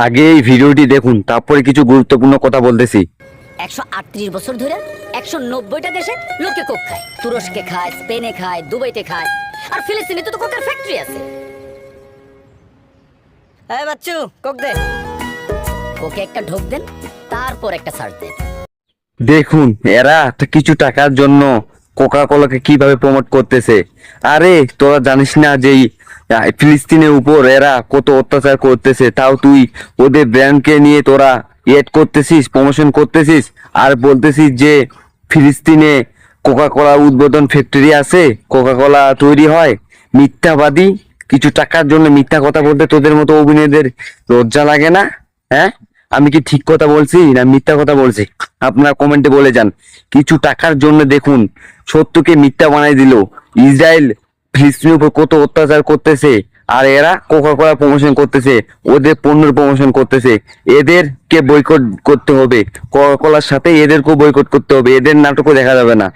আগে এই ভিডিওটি দেখুন, তারপরে কিছু গুরুত্বপূর্ণ কথা বলতেছি। 138 বছর ধরে 190টা দেশে লোকে কোক খায়। তুরস্কে খায়, স্পেনে খায়, দুবাইতে খায়, আর ফিলিস্তিনে তো কোকের ফ্যাক্টরি আছে। এই বাচ্চু, কোক দে। কোকে একটা ঢোক দেন, তারপর একটা সার্চ দেন। দেখুন এরা কিছু টাকার জন্য কোকা কোলাকে কিভাবে প্রমোট করতেছে। আরে তোরা জানিস না যে ফিলিস্তিনের উপর এরা কত অত্যাচার করতেছে, তাও তুই ওদের ব্র্যান্ডকে নিয়ে তোরা এড করতেছিস, প্রমোশন করতেছিস, আর বলতেছিস যে ফিলিস্তিনে কোকা কোলা উদ্বোধন ফ্যাক্টরি আছে, কোকা কোলা তৈরি হয়। মিথ্যাবাদী, কিছু টাকার জন্য মিথ্যা কথা বলতে তোদের মতো অভিনয়দের লজ্জা লাগে না? হ্যাঁ, আমি কি ঠিক কথা বলছি না মিথ্যা কথা বলছি? আপনারা কমেন্টে বলে যান। কিছু টাকার জন্য দেখুন সত্যকে মিথ্যা বানাই দিল। ইসরায়েল ফিলিস্তিনের উপর কত অত্যাচার করতেছে, আর এরা কোকা কোলা প্রমোশন করতেছে, ওদের পণ্যের প্রমোশন করতেছে। এদেরকে বয়কট করতে হবে, কোকা কোলার সাথে এদেরকেও বয়কট করতে হবে, এদের নাটকও দেখা যাবে না।